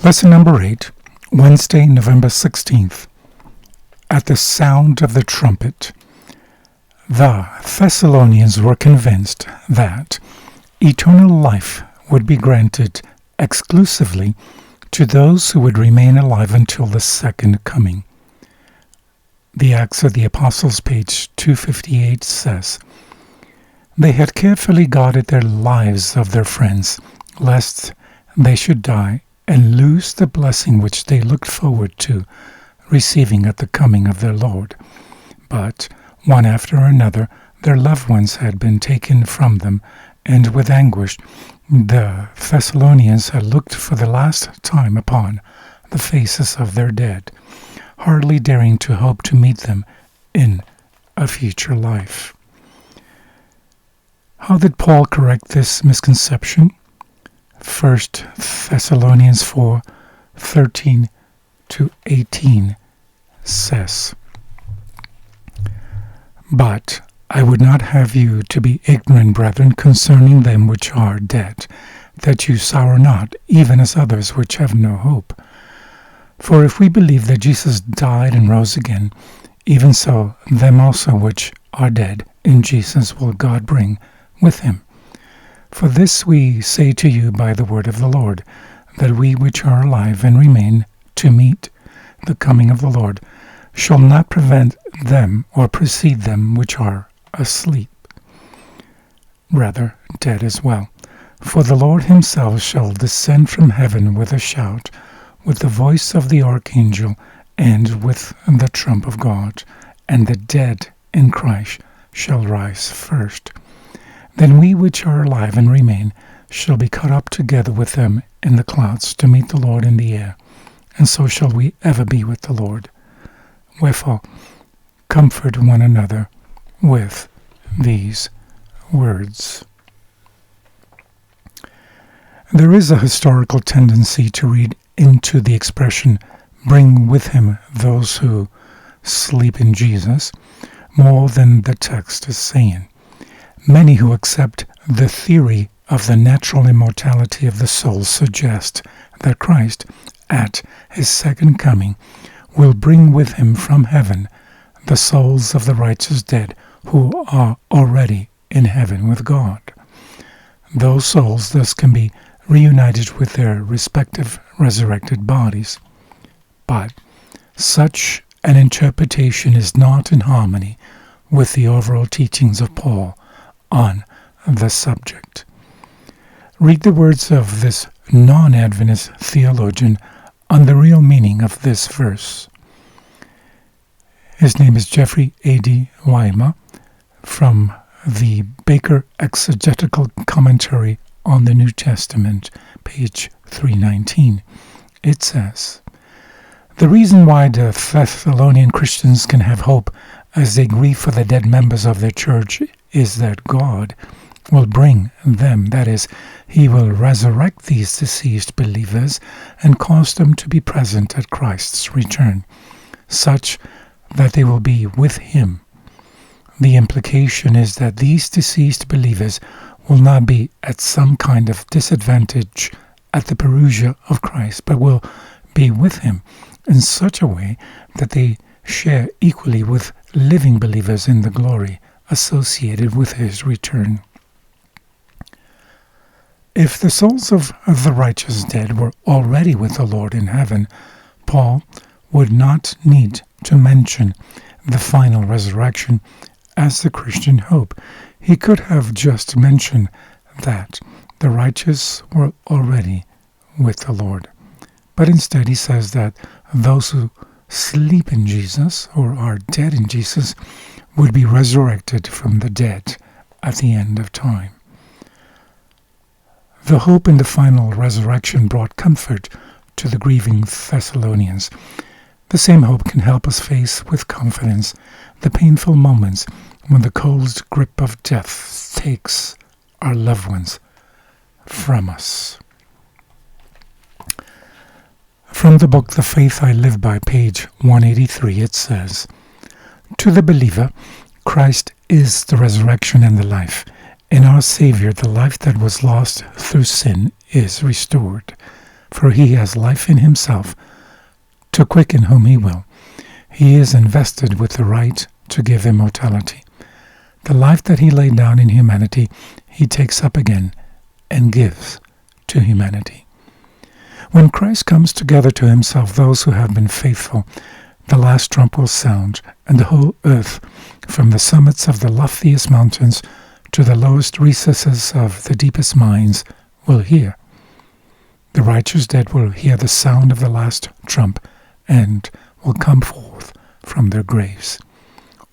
Lesson number 8, Wednesday, November 16th. At the sound of the trumpet. The Thessalonians were convinced that eternal life would be granted exclusively to those who would remain alive until the second coming. The Acts of the Apostles, page 258, says, "They had carefully guarded their lives of their friends, lest they should die and lose the blessing which they looked forward to receiving at the coming of their Lord. But one after another their loved ones had been taken from them, and with anguish the Thessalonians had looked for the last time upon the faces of their dead, hardly daring to hope to meet them in a future life." How did Paul correct this misconception? 1 Thessalonians 4:13-18 says, "But I would not have you to be ignorant, brethren, concerning them which are dead, that you sorrow not, even as others which have no hope. For if we believe that Jesus died and rose again, even so them also which are dead in Jesus will God bring with him. For this we say to you by the word of the Lord, that we which are alive and remain to meet the coming of the Lord shall not prevent them or precede them which are asleep, rather dead as well. For the Lord himself shall descend from heaven with a shout, with the voice of the archangel, and with the trump of God, and the dead in Christ shall rise first. Then we which are alive and remain shall be caught up together with them in the clouds to meet the Lord in the air, and so shall we ever be with the Lord. Wherefore, comfort one another with these words." There is a historical tendency to read into the expression, "bring with him those who sleep in Jesus," more than the text is saying. Many who accept the theory of the natural immortality of the soul suggest that Christ, at his second coming, will bring with him from heaven the souls of the righteous dead who are already in heaven with God. Those souls thus can be reunited with their respective resurrected bodies. But such an interpretation is not in harmony with the overall teachings of Paul on the subject. Read the words of this non-Adventist theologian on the real meaning of this verse. His name is Jeffrey A.D. Weimer from the Baker Exegetical Commentary on the New Testament, page 319. It says, "The reason why the Thessalonian Christians can have hope as they grieve for the dead members of their church is that God will bring them, that is, he will resurrect these deceased believers and cause them to be present at Christ's return, such that they will be with him. The implication is that these deceased believers will not be at some kind of disadvantage at the parousia of Christ, but will be with him in such a way that they share equally with living believers in the glory associated with his return." If the souls of the righteous dead were already with the Lord in heaven, Paul would not need to mention the final resurrection as the Christian hope. He could have just mentioned that the righteous were already with the Lord. But instead he says that those who sleep in Jesus, or are dead in Jesus, would be resurrected from the dead at the end of time. The hope in the final resurrection brought comfort to the grieving Thessalonians. The same hope can help us face with confidence the painful moments when the cold grip of death takes our loved ones from us. From the book The Faith I Live By, page 183, it says, "To the believer, Christ is the resurrection and the life. In our Savior, the life that was lost through sin is restored. for he has life in himself, to quicken whom he will. He is invested with the right to give immortality. The life that he laid down in humanity, he takes up again and gives to humanity. When Christ comes to gather to himself those who have been faithful, the last trump will sound, and the whole earth, from the summits of the loftiest mountains to the lowest recesses of the deepest mines, will hear. The righteous dead will hear the sound of the last trump and will come forth from their graves.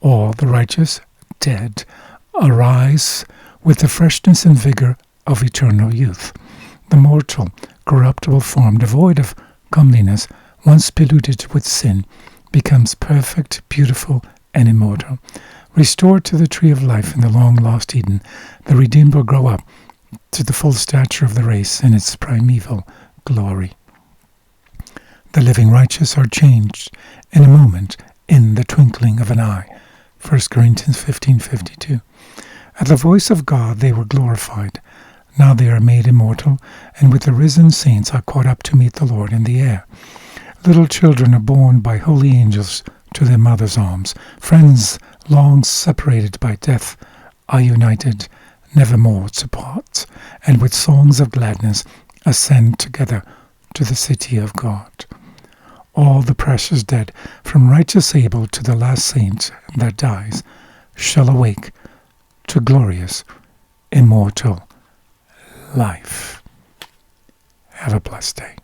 All the righteous dead arise with the freshness and vigor of eternal youth. The mortal, corruptible form, devoid of comeliness, once polluted with sin, becomes perfect, beautiful, and immortal. Restored to the tree of life in the long-lost Eden, the redeemed will grow up to the full stature of the race in its primeval glory. The living righteous are changed in a moment, in the twinkling of an eye. 1 Corinthians 15:52. At the voice of God they were glorified. Now they are made immortal, and with the risen saints are caught up to meet the Lord in the air. Little children are borne by holy angels to their mother's arms. Friends long separated by death are united, nevermore to part, and with songs of gladness ascend together to the city of God. All the precious dead, from righteous Abel to the last saint that dies, shall awake to glorious, immortal life. Have a blessed day.